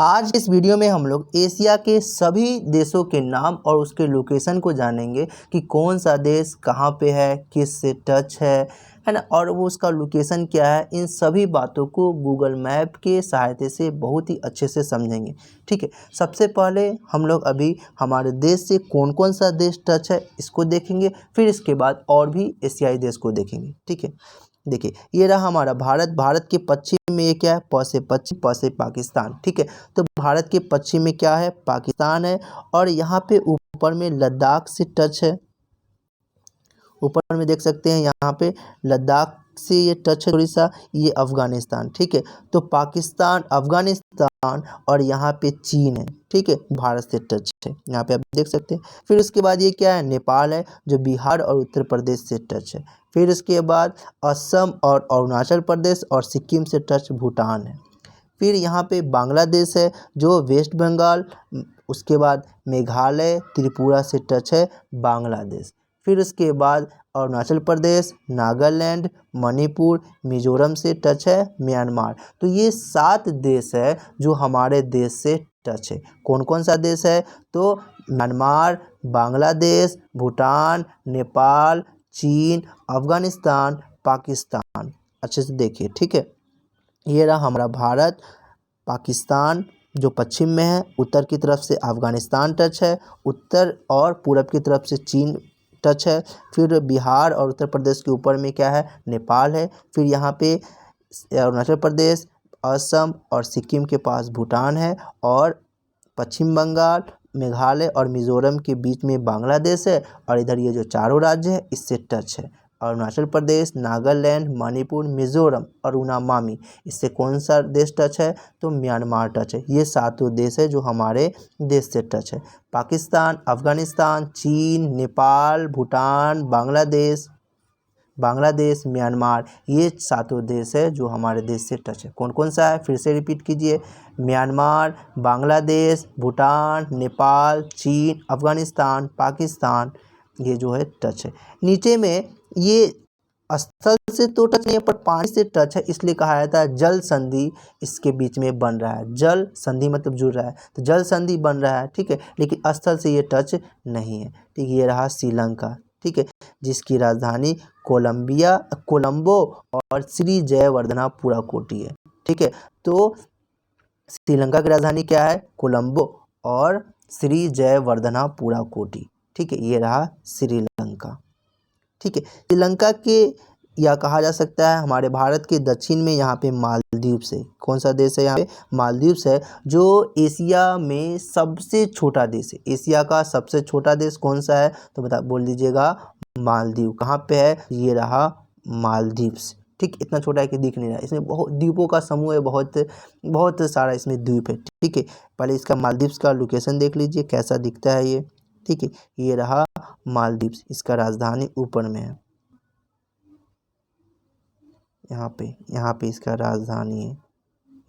आज इस वीडियो में हम लोग एशिया के सभी देशों के नाम और उसके लोकेशन को जानेंगे कि कौन सा देश कहाँ पे है, किस से टच है ना, और वो उसका लोकेशन क्या है। इन सभी बातों को गूगल मैप के सहायता से बहुत ही अच्छे से समझेंगे। ठीक है, सबसे पहले हम लोग अभी हमारे देश से कौन कौन सा देश टच है इसको देखेंगे, फिर इसके बाद और भी एशियाई देश को देखेंगे। ठीक है, देखिए ये रहा हमारा भारत। भारत के पश्चिम में ये क्या है, प से पश्चिम, प से पाकिस्तान। ठीक है, तो भारत के पश्चिम में क्या है, पाकिस्तान है, और यहाँ पे ऊपर में लद्दाख से टच है। ऊपर में देख सकते हैं यहाँ पे लद्दाख से ये टच है थोड़ी सा, ये अफगानिस्तान। ठीक है, तो पाकिस्तान, अफगानिस्तान और यहाँ पे चीन है। ठीक है, भारत से टच है, यहाँ पे आप देख सकते हैं। फिर उसके बाद ये क्या है, नेपाल है, जो बिहार और उत्तर प्रदेश से टच है। फिर इसके बाद असम और अरुणाचल प्रदेश और सिक्किम से टच भूटान है। फिर यहाँ पे बांग्लादेश है, जो वेस्ट बंगाल, उसके बाद मेघालय, त्रिपुरा से टच है बांग्लादेश। फिर उसके बाद अरुणाचल प्रदेश, नागालैंड, मणिपुर, मिजोरम से टच है म्यांमार। तो ये 7 देश है जो हमारे देश से टच है। कौन कौन सा देश है, तो म्यांमार, बांग्लादेश, भूटान, नेपाल, चीन, अफगानिस्तान, पाकिस्तान। अच्छे से देखिए। ठीक है, ये रहा हमारा भारत। पाकिस्तान जो पश्चिम में है, उत्तर की तरफ से अफगानिस्तान टच है, उत्तर और पूरब की तरफ से चीन टच है। फिर बिहार और उत्तर प्रदेश के ऊपर में क्या है, नेपाल है। फिर यहाँ पे अरुणाचल प्रदेश, असम और सिक्किम के पास भूटान है, और पश्चिम बंगाल, मेघालय और मिजोरम के बीच में बांग्लादेश है, और इधर ये जो चारों राज्य है इससे टच है, अरुणाचल प्रदेश, नागालैंड, मणिपुर, मिजोरम और उनामामी। इससे कौन सा देश टच है, तो म्यांमार टच है। ये 7 देश है जो हमारे देश से टच है। पाकिस्तान, अफगानिस्तान, चीन, नेपाल, भूटान, बांग्लादेश, म्यांमार, ये 7 देश है जो हमारे देश से टच है। कौन कौन सा है, फिर से रिपीट कीजिए, म्यांमार, बांग्लादेश, भूटान, नेपाल, चीन, अफगानिस्तान, पाकिस्तान, ये जो है टच है। नीचे में ये स्थल से तो टच नहीं है पर पानी से टच है, इसलिए कहा जाता है जल संधि इसके बीच में बन रहा है। जल संधि मतलब जुड़ रहा है, तो जल संधि बन रहा है। ठीक है, लेकिन स्थल से ये टच नहीं है। ठीक, ये रहा श्रीलंका। ठीक है, जिसकी राजधानी कोलंबो और श्री जयवर्धनापुरा है। ठीक है, तो श्रीलंका की राजधानी क्या है, कोलंबो और श्री जयवर्धनापुरा। ठीक है, ये रहा श्रीलंका। ठीक है, श्रीलंका के या कहा जा सकता है हमारे भारत के दक्षिण में यहाँ पे मालदीव्स है। कौन सा देश है, यहाँ पे मालदीव्स है, जो एशिया में सबसे छोटा देश है। एशिया का सबसे छोटा देश कौन सा है, तो बोल दीजिएगा मालदीव। कहाँ पे है, ये रहा मालदीव्स। ठीक, इतना छोटा है कि दिख नहीं रहा है। इसमें बहुत द्वीपों का समूह है, बहुत बहुत सारा इसमें द्वीप है। ठीक है, पहले इसका मालदीव्स का लोकेशन देख लीजिए कैसा दिखता है ये। ठीक है, ये रहा मालदीव्स, इसका राजधानी ऊपर में है, यहाँ पे इसका राजधानी है।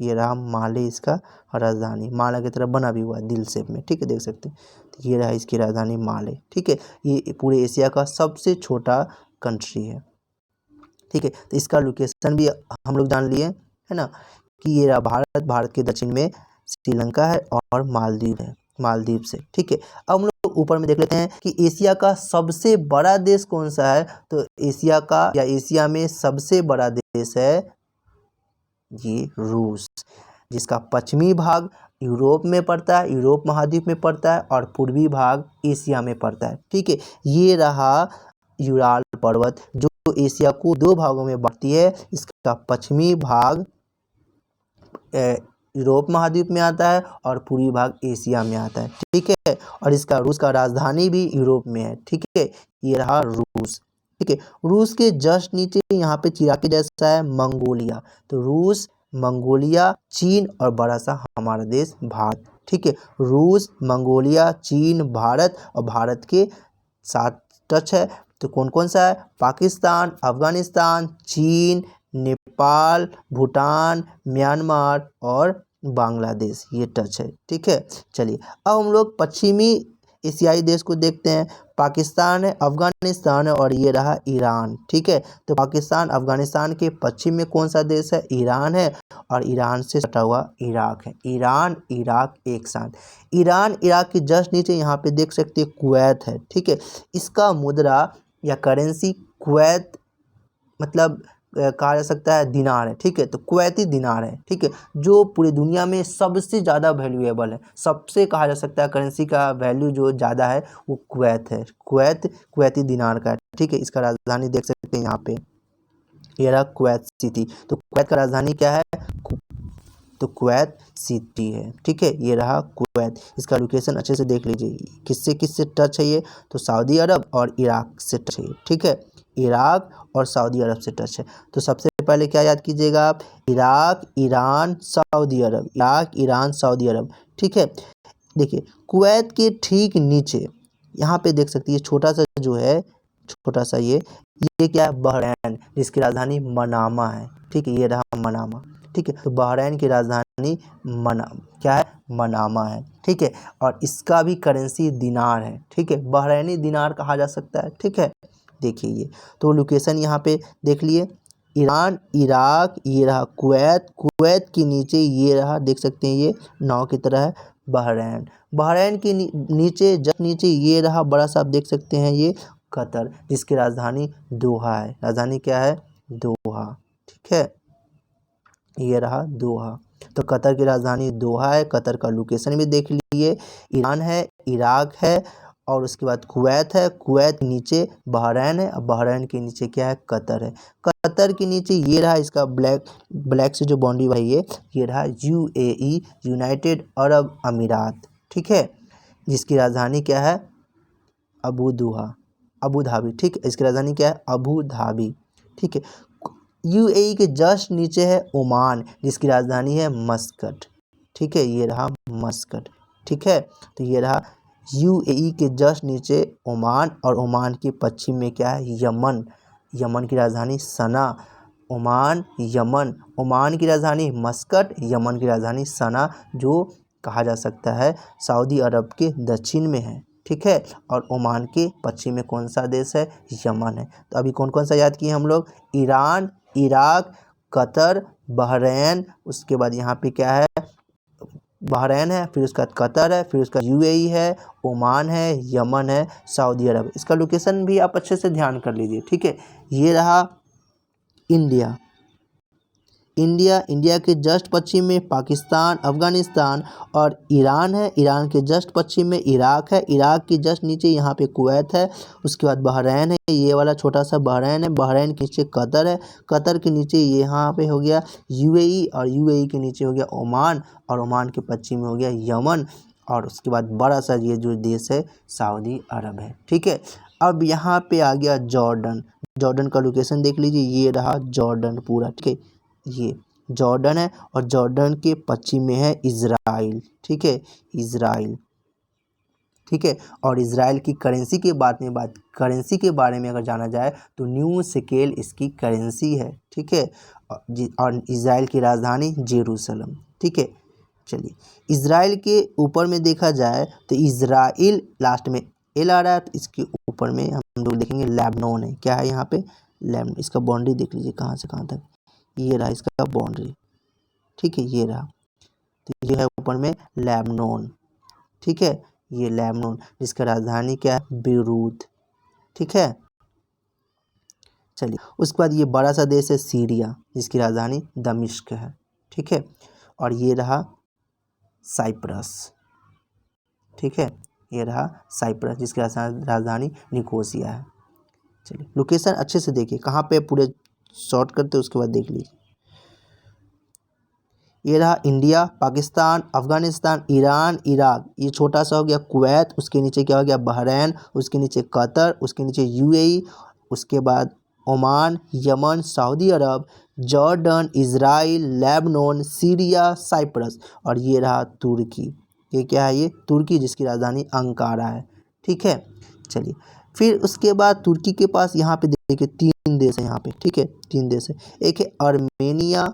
ये रहा माले, इसका राजधानी माला की तरह बना भी हुआ है दिल शेप में। ठीक है, देख सकते हैं, तो ये रहा इसकी राजधानी माले। ठीक है, ये पूरे एशिया का सबसे छोटा कंट्री है। ठीक है, तो इसका लोकेशन भी हम लोग जान लिए है ना, कि ये रहा भारत। भारत के दक्षिण में श्रीलंका है और मालदीव से। ठीक है, अब हम लोग ऊपर में देख लेते हैं कि एशिया का सबसे बड़ा देश कौन सा है, तो एशिया में सबसे बड़ा देश है ये रूस, जिसका पश्चिमी भाग यूरोप में पड़ता है, यूरोप महाद्वीप में पड़ता है, और पूर्वी भाग एशिया में पड़ता है। ठीक है, ये रहा यूराल पर्वत, जो एशिया को 2 भागों में बांटती है। इसका पश्चिमी भाग यूरोप महाद्वीप में आता है और पूर्वी भाग एशिया में आता है। ठीक है, और इसका रूस का राजधानी भी यूरोप में है। ठीक है, ये रहा रूस। ठीक है, रूस के जस्ट नीचे यहाँ पे चिराग जैसा है मंगोलिया। तो रूस, मंगोलिया, चीन और बड़ा सा हमारा देश भारत। ठीक है, रूस, मंगोलिया, चीन, भारत, और भारत के साथ टच है। तो कौन कौन सा है, पाकिस्तान, अफगानिस्तान, चीन, नेपाल, भूटान, म्यांमार और बांग्लादेश, ये टच है। ठीक है, चलिए अब हम लोग पश्चिमी एशियाई देश को देखते हैं। पाकिस्तान है, अफगानिस्तान है और ये रहा ईरान। ठीक है, तो पाकिस्तान अफगानिस्तान के पश्चिम में कौन सा देश है? ईरान है, और ईरान से सटा हुआ इराक है। ईरान इराक एक साथ। ईरान इराक के जस्ट नीचे यहाँ पे देख सकते हैं कुवैत है। ठीक है, इसका मुद्रा या करेंसी कुवैत मतलब कहा जा सकता है दिनार है। ठीक है, तो कुवैती दिनार है। ठीक है, जो पूरी दुनिया में सबसे ज़्यादा वैल्यूएबल है, सबसे कहा जा सकता है करेंसी का वैल्यू जो ज़्यादा है वो कुवैत है। कुवैती दिनार का है। ठीक है, इसका राजधानी देख सकते हैं यहाँ पे, ये रहा कुवैत सिटी। तो कुवैत का राजधानी क्या है? तो कुवैत सिटी है। ठीक है, ये रहा कुवैत। इसका लोकेशन अच्छे से देख लीजिए, किससे किससे टच है ये? तो सऊदी अरब और इराक से टच है। ठीक है, इराक और सऊदी अरब से टच है। तो सबसे पहले क्या याद कीजिएगा आप? इराक ईरान सऊदी अरब, इराक ईरान सऊदी अरब। ठीक है, देखिए कुवैत के ठीक नीचे यहाँ पे देख सकती है छोटा सा जो है, छोटा सा ये क्या है? बहरैन, जिसकी राजधानी मनामा है। ठीक है, ये रहा मनामा। ठीक है, तो बहरैन की राजधानी क्या है? मनामा है। ठीक है, और इसका भी करेंसी दिनार है। ठीक है, बहरैनी दिनार कहा जा सकता है। ठीक है, देखिए ये तो लोकेशन यहाँ पे देख लिए, ईरान इराक, ये रहा कुवैत, कुवैत के नीचे ये रहा, देख सकते हैं ये नाव की तरह है, बहरैन। बहरैन के नीचे जस्ट नीचे ये रहा बड़ा सा, आप देख सकते हैं ये कतर, जिसकी राजधानी दोहा है। राजधानी क्या है? दोहा। ठीक है, ये रहा दोहा। तो कतर की राजधानी दोहा है। कतर का लोकेशन भी देख लिए, ईरान है इराक है और उसके बाद कुवैत है, कुवैत के नीचे बहरैन है, और बहरैन के नीचे क्या है? कतर है। कतर के नीचे ये रहा इसका ब्लैक से जो बाउंड्री भाई ये रहा यूएई, यूनाइटेड अरब अमीरात। ठीक है, जिसकी राजधानी क्या है? Abu Dhabi. ठीक है, इसकी राजधानी क्या है? Abu Dhabi. ठीक है, यूएई के जस्ट नीचे है ओमान, जिसकी राजधानी है मस्कट। ठीक है, ये रहा मस्कट। ठीक है, तो ये रहा यूएई के जस्ट नीचे ओमान, और ओमान के पश्चिम में क्या है? यमन। यमन की राजधानी सना। ओमान यमन, ओमान की राजधानी मस्कट, यमन की राजधानी सना, जो कहा जा सकता है सऊदी अरब के दक्षिण में है। ठीक है, और ओमान के पश्चिम में कौन सा देश है? यमन है। तो अभी कौन कौन सा याद किए हम लोग? ईरान इराक कतर बहरैन, उसके बाद यहाँ पे क्या है? बहरैन है, फिर उसका कतर है, फिर उसका यूएई है, ओमान है, यमन है, सऊदी अरब। इसका लोकेशन भी आप अच्छे से ध्यान कर लीजिए। ठीक है, ये रहा इंडिया। इंडिया के जस्ट पश्चिम में पाकिस्तान अफगानिस्तान और ईरान है। ईरान के जस्ट पश्चिम में इराक है। इराक के जस्ट नीचे यहाँ पे कुवैत है। उसके बाद बहरैन है, ये वाला छोटा सा बहरैन है। बहरैन के नीचे कतर है। कतर के नीचे यहाँ पे हो गया यूएई, और यूएई के नीचे हो गया ओमान, और ओमान के पश्चिम में हो गया यमन, और उसके बाद बड़ा सा ये जो देश है सऊदी अरब है। ठीक है, अब यहाँ पे आ गया जॉर्डन। जॉर्डन का लोकेशन देख लीजिए, ये रहा जॉर्डन पूरा। ठीक है, ये जॉर्डन है, और जॉर्डन के पश्चिम में है इज़राइल। ठीक है, इज़राइल। ठीक है, और इज़राइल की करेंसी करेंसी के बारे में अगर जाना जाए तो न्यू शेकेल इसकी करेंसी है। ठीक है, और इज़राइल की राजधानी जेरूसलम। ठीक है, चलिए इज़राइल के ऊपर में देखा जाए तो इज़राइल लास्ट में एल आ रहा है, तो इसके ऊपर में हम लोग देखेंगे लेबनान है। क्या है यहाँ पे? लेबनान। इसका बाउंड्री देख लीजिए कहाँ से कहाँ तक, ये रहा इसका बाउंड्री। ठीक है, ये रहा, तो ये है ऊपर में लेबनान। ठीक है, ये लेबनान, जिसका राजधानी क्या है? बेरूत। ठीक है, चलिए उसके बाद ये बड़ा सा देश है सीरिया, जिसकी राजधानी दमिश्क है। ठीक है, और ये रहा साइप्रस। ठीक है, ये रहा साइप्रस, जिसकी राजधानी निकोसिया है। चलिए लोकेशन अच्छे से देखिए कहाँ पे, पूरे शॉर्ट करते उसके बाद देख लीजिए। ये रहा India Pakistan Afghanistan Iran Iraq, ये छोटा सा हो गया कुवैत, उसके नीचे क्या हो गया? बहरैन, उसके नीचे कतर, उसके नीचे यूएई, उसके बाद Oman Yemen Saudi Arab Jordan Israel Lebanon Syria Cyprus, और ये रहा तुर्की। ये क्या है? ये तुर्की, जिसकी राजधानी अंकारा है। ठीक है, चलिए फिर उसके बाद तुर्की के पास यहाँ पे देखिए 3 देश है यहाँ पे। ठीक है, 3 देश है। एक है अर्मेनिया,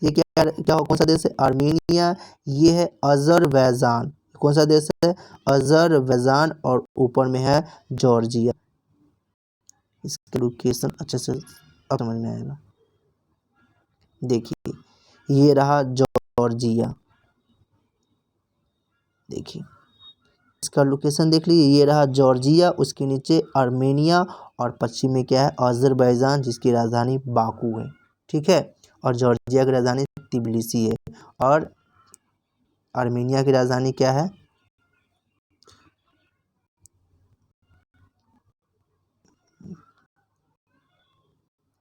ये क्या कौन सा देश है? आर्मेनिया। ये है अजरबैजान, कौन सा देश है? अजरबैजान, और ऊपर में है जॉर्जिया। इसका लोकेशन अच्छे से अब समझ में आएगा। देखिए ये रहा जॉर्जिया, देखिए इसका लोकेशन देख लीजिए, ये रहा जॉर्जिया, उसके नीचे आर्मेनिया, और पश्चिम में क्या है? अजरबैजान, जिसकी राजधानी बाकू है। ठीक है, और जॉर्जिया की राजधानी तिबिलिसी है, और आर्मेनिया की राजधानी क्या है?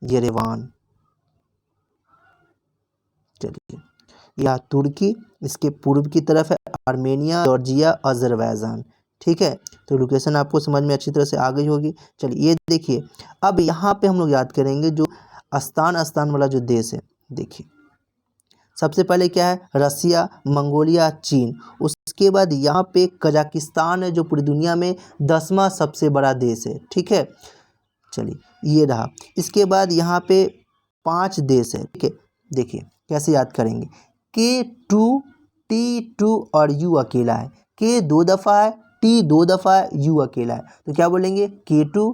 येरेवान। चलिए, यह तुर्की, इसके पूर्व की तरफ है आर्मेनिया, जॉर्जिया, अजरबैजान। ठीक है, तो लोकेशन आपको समझ में अच्छी तरह से आ गई होगी। चलिए ये देखिए, अब यहाँ पे हम लोग याद करेंगे जो स्थान वाला जो देश है। देखिए सबसे पहले क्या है? रसिया, मंगोलिया, चीन। उसके बाद यहाँ पे कजाकिस्तान है, जो पूरी दुनिया में 10वां सबसे बड़ा देश है। ठीक है, चलिए ये रहा। इसके बाद यहाँ पे 5 देश है। ठीक है, देखिए कैसे याद करेंगे? K2, T2 और U अकेला है। K 2 दफ़ा है, T 2 दफ़ा है, U अकेला है। तो क्या बोलेंगे? K2,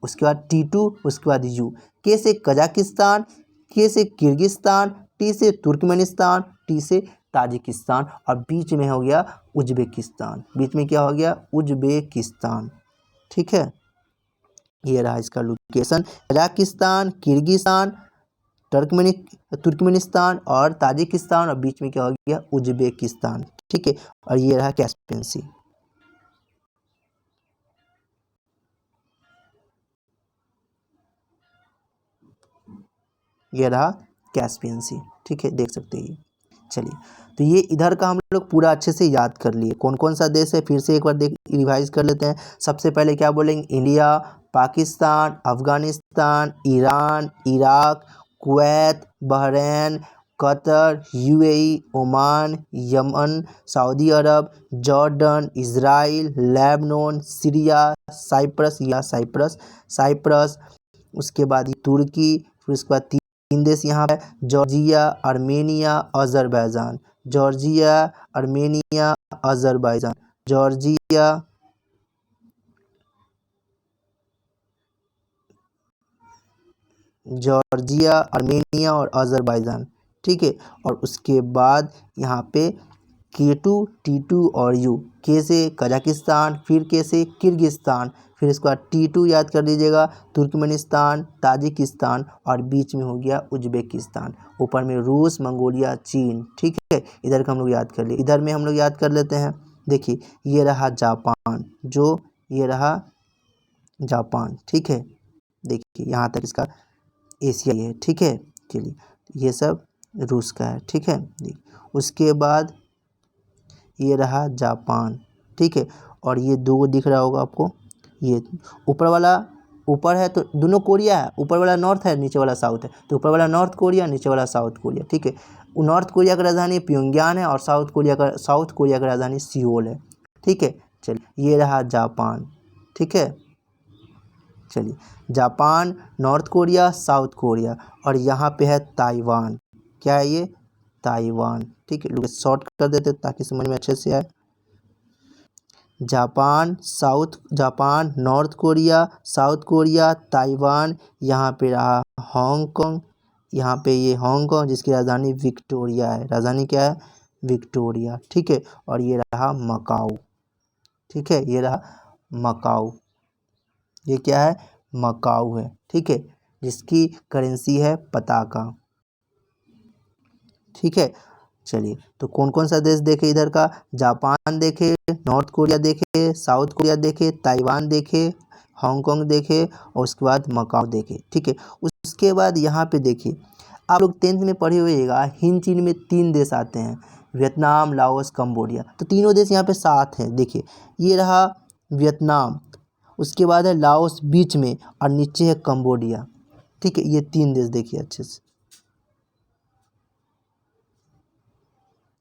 उसके बाद T2, उसके बाद U। K से कजाकिस्तान, K से किर्गिस्तान, T से तुर्कमेनिस्तान, T से ताजिकिस्तान, और बीच में हो गया उज्बेकिस्तान। बीच में क्या हो गया? उज्बेकिस्तान। ठीक है, ये रहा इसका लोकेशन, कजाकिस्तान, किर्गिस्तान, तुर्कमेनिस्तान और ताजिकिस्तान, और बीच में क्या हो गया? उज्बेकिस्तान। ठीक है, और ये रहा कैस्पियन सी। ये रहा कैस्पियन सी। ठीक है, देख सकते हैं। चलिए, तो ये इधर का हम लोग पूरा अच्छे से याद कर लिए। कौन कौन सा देश है फिर से एक बार रिवाइज कर लेते हैं। सबसे पहले क्या बोलेंगे? India, Pakistan, Afghanistan, Iran, Iraq, Kuwait, Bahrain, Qatar, UAE, Oman, Yemen, Saudi Arab, Jordan, Israel, Lebanon, Syria, Cyprus, उसके बाद तुर्की, फिर उसके बाद 3 देश यहाँ पे, Georgia, Armenia, Azerbaijan. Georgia, Armenia, Azerbaijan. Georgia, Armenia और अजरबैजान। ठीक है, और उसके बाद यहाँ पे K2, T2 और U। K से कजाकिस्तान, फिर K से किर्गिस्तान, फिर इसके बाद T2 याद कर लीजिएगा, तुर्कमेनिस्तान, ताजिकिस्तान, और बीच में हो गया उज्बेकिस्तान। ऊपर में रूस, मंगोलिया, चीन। ठीक है, इधर का हम लोग याद कर लिए। इधर में हम लोग याद कर लेते हैं। देखिए ये रहा जापान, जो ये रहा जापान। ठीक है, देखिए यहाँ तक इसका एशिया है। ठीक है, चलिए ये सब रूस का है। ठीक है, उसके बाद ये रहा जापान। ठीक है, और ये 2 दिख रहा होगा आपको, ये ऊपर वाला ऊपर है तो दोनों कोरिया है, ऊपर वाला नॉर्थ है, नीचे वाला साउथ है, तो ऊपर वाला नॉर्थ कोरिया, नीचे वाला साउथ कोरिया। ठीक है, नॉर्थ कोरिया की राजधानी प्योंगयान है, और साउथ कोरिया की राजधानी सियोल है। ठीक है, चलिए ये रहा जापान। ठीक है, चलिए Japan, north Korea, south Korea, और यहाँ पे है ताइवान। क्या है ये? ताइवान। ठीक है, लोग शॉर्ट कर देते ताकि समझ में अच्छे से आए। Japan, north Korea, south Korea, Taiwan, यहाँ पे रहा हांगकांग। यहाँ पे ये हांगकांग, जिसकी राजधानी विक्टोरिया है। राजधानी क्या है? विक्टोरिया। ठीक है, और ये रहा मकाऊ। ठीक है, ये रहा मकाऊ। ये क्या है? मकाऊ है। ठीक है, जिसकी करेंसी है पताका। ठीक है, चलिए तो कौन कौन सा देश देखे इधर का? जापान देखे, नॉर्थ कोरिया देखे, साउथ कोरिया देखे, ताइवान देखे, हांगकांग देखे, और उसके बाद मकाऊ देखे। ठीक है, उसके बाद यहाँ पे देखिए, आप लोग 10th में पढ़े होइएगा, हिंद चीन में 3 देश आते हैं, वियतनाम, लाओस, कंबोडिया। तो तीनों देश यहाँ पे साथ हैं। देखिए ये रहा वियतनाम, उसके बाद है लाओस बीच में, और नीचे है कंबोडिया। ठीक है, ये 3 देश देखिए अच्छे से।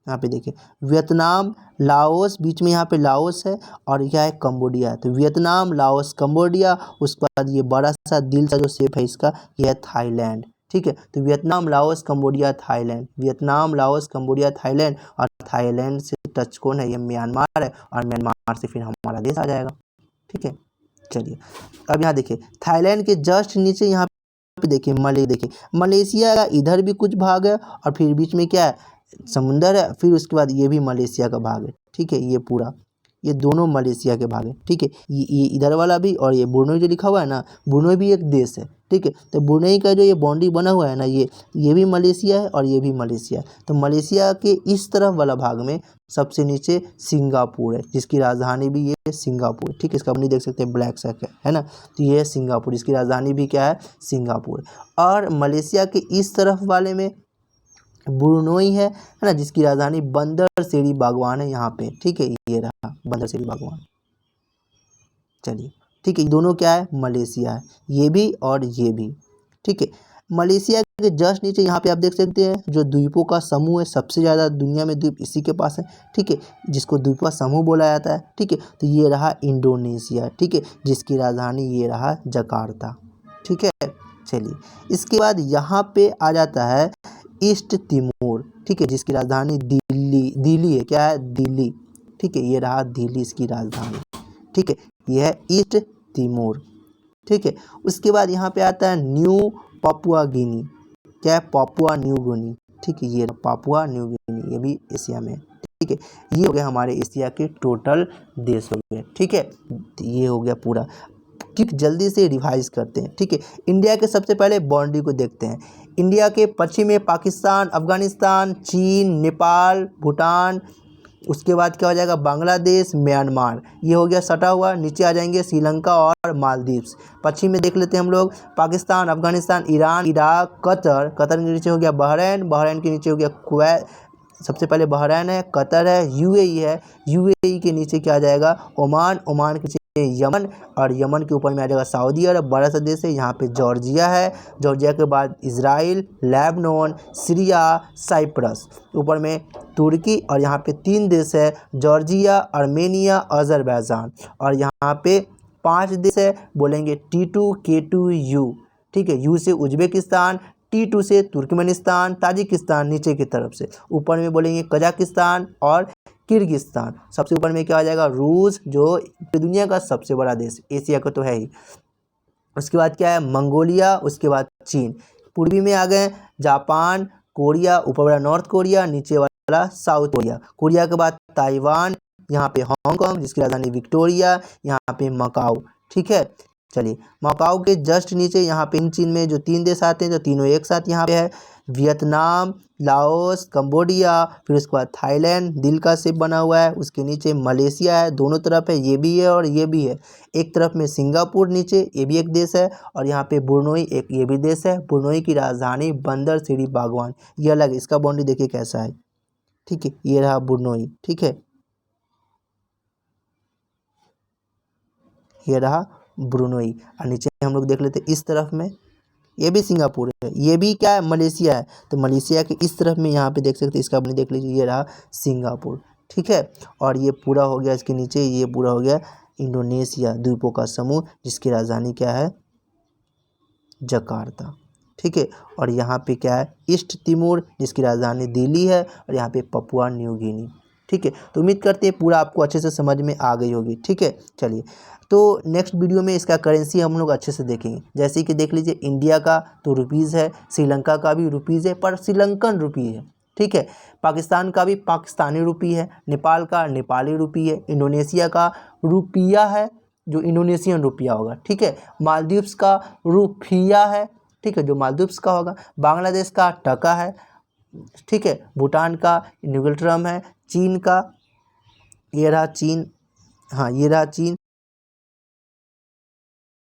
यहाँ पे देखिए वियतनाम, लाओस, बीच में यहाँ पे लाओस है, और यह है कंबोडिया है। तो वियतनाम, लाओस, कंबोडिया। उसके बाद ये बड़ा सा दिल सा जो शेप है इसका, यह है थाईलैंड। ठीक है। तो Vietnam, Laos, Cambodia, Thailand, Vietnam, Laos, Cambodia, Thailand, और थाईलैंड से टच कौन है, ये म्यांमार है, और म्यांमार से फिर हमारा देश आ जाएगा। ठीक है, चलिए अब यहाँ देखिए थाईलैंड के जस्ट नीचे यहाँ पे देखिए देखिए मलेशिया का इधर भी कुछ भाग है, और फिर बीच में क्या है, समुंदर है, फिर उसके बाद ये भी मलेशिया का भाग है। ठीक है, ये पूरा ये दोनों मलेशिया के भाग है। ठीक है, ये इधर वाला भी, और ये ब्रुनई जो लिखा हुआ है ना, ब्रुनई भी एक देश है। ठीक है, तो ब्रुनई का जो ये बाउंड्री बना हुआ है ना, ये भी मलेशिया है और ये भी मलेशिया है। तो मलेशिया के इस तरफ वाला भाग में सबसे नीचे सिंगापुर है, जिसकी राजधानी भी ये सिंगापुर। ठीक है, इसका अपनी देख सकते हैं ब्लैक सेक है ना, तो ये है सिंगापुर, इसकी राजधानी भी क्या है, सिंगापुर। और मलेशिया के इस तरफ वाले में ब्रुनई है ना, जिसकी राजधानी बंदर सेरी बागवान है यहाँ पे। ठीक है, ये रहा बंदर सेरी बागवान। चलिए ठीक है, ये दोनों क्या है, मलेशिया है, ये भी और ये भी। ठीक है, मलेशिया के जस्ट नीचे यहाँ पे आप देख सकते हैं जो द्वीपों का समूह है, सबसे ज़्यादा दुनिया में द्वीप इसी के पास है। ठीक है, जिसको द्वीप का समूह बोला जाता है। ठीक है, तो ये रहा इंडोनेशिया। ठीक है, जिसकी राजधानी ये रहा जकार्ता। ठीक है, चलिए इसके बाद यहाँ पे आ जाता है ईस्ट तिमोर। ठीक है, जिसकी राजधानी दिल्ली है, क्या है, दिल्ली। ठीक है, ये रहा दिल्ली इसकी राजधानी। ठीक है, यह है ईस्ट तिमोर। ठीक है, उसके बाद यहाँ पे आता है न्यू पापुआ गिनी, क्या है, पापुआ न्यू गिनी। ठीक है, ये पापुआ न्यू गिनी, ये भी एशिया में। ठीक है, ये हो गया हमारे एशिया के टोटल देश हो गए। ठीक है, ये हो गया पूरा। ठीक, जल्दी से रिवाइज करते हैं। ठीक है, इंडिया के सबसे पहले बाउंड्री को देखते हैं। इंडिया के पश्चिम में पाकिस्तान, अफगानिस्तान, चीन, नेपाल, भूटान, उसके बाद क्या हो जाएगा, बांग्लादेश, म्यांमार, ये हो गया सटा हुआ। नीचे आ जाएंगे श्रीलंका और मालदीव्स। पश्चिम में देख लेते हैं हम लोग Pakistan, Afghanistan, Iran, Iraq, Qatar, Qatar के नीचे हो गया बहरीन, बहरीन के नीचे हो गया कुवैत, सबसे पहले बहरीन है, कतर है, यूएई है, यूएई के नीचे क्या आ जाएगा, ओमान, ओमान के नीचे यमन, और यमन के ऊपर में आ जाएगा सऊदी अरब, बड़ा सा देश है। यहाँ पे जॉर्जिया है, जॉर्जिया के बाद इजराइल, लेबनान, सीरिया, साइप्रस, ऊपर में तुर्की, और यहाँ पे 3 देश है, जॉर्जिया, आर्मेनिया, अजरबैजान, और यहाँ पे 5 देश है, बोलेंगे T2, K2, U। ठीक है, यू से उज्बेकिस्तान, T2 से तुर्कमेनिस्तान, ताजिकिस्तान नीचे की तरफ से, ऊपर में बोलेंगे कजाकिस्तान और किर्गिस्तान, सबसे ऊपर में क्या आ जाएगा, रूस, जो दुनिया का सबसे बड़ा देश, एशिया का तो है ही। उसके बाद क्या है, मंगोलिया, उसके बाद चीन, पूर्वी में आ गए जापान, कोरिया, ऊपर वाला नॉर्थ कोरिया, नीचे वाला साउथ कोरिया, कोरिया के बाद ताइवान, यहाँ पे हांगकांग जिसकी राजधानी विक्टोरिया, यहाँ पे मकाऊ। ठीक है, चलिए मकाऊ के जस्ट नीचे यहाँ पे इन चीन में जो 3 देश आते हैं, जो तीनों एक साथ यहाँ पे है, वियतनाम, लाओस, कंबोडिया, फिर उसके बाद थाईलैंड दिल का शेप बना हुआ है, उसके नीचे मलेशिया है, दोनों तरफ है, ये भी है और ये भी है। एक तरफ में सिंगापुर नीचे, ये भी एक देश है, और यहाँ पे ब्रुनई एक ये भी देश है। ब्रुनई की राजधानी बंदर सीरी बागवान, ये अलग, इसका बाउंड्री देखिए कैसा है। ठीक है, ये रहा ब्रुनई। ठीक है, ये रहा ब्रुनई, और नीचे हम लोग देख लेते हैं इस तरफ में, ये भी सिंगापुर है, ये भी क्या है, मलेशिया है। तो मलेशिया के इस तरफ में यहाँ पे देख सकते हैं, इसका अपने देख लीजिए, ये रहा सिंगापुर। ठीक है, और ये पूरा हो गया, इसके नीचे ये पूरा हो गया इंडोनेशिया, द्वीपों का समूह, जिसकी राजधानी क्या है, जकार्ता। ठीक है, और यहाँ पे क्या है, ईस्ट तिमोर, जिसकी राजधानी दिल्ली है, और यहाँ पे पपुआ न्यू गिनी। ठीक है, तो उम्मीद करते हैं पूरा आपको अच्छे से समझ में आ गई होगी। ठीक है, चलिए तो नेक्स्ट वीडियो में इसका करेंसी हम लोग अच्छे से देखेंगे। जैसे कि देख लीजिए इंडिया का तो रुपीज़ है, श्रीलंका का भी रुपीज़ है पर श्रीलंकन रुपी है। ठीक है, पाकिस्तान का भी पाकिस्तानी रुपी है, नेपाल का नेपाली रुपी है, इंडोनेशिया का रुपया है जो इंडोनेशियन रुपया होगा। ठीक है, मालदीव्स का रुपया है, ठीक है, जो मालदीव्स का होगा, बांग्लादेश का टका है। ठीक है, भूटान का न्यूगल ट्रम है, चीन का ये रहा चीन, हाँ ये रहा चीन,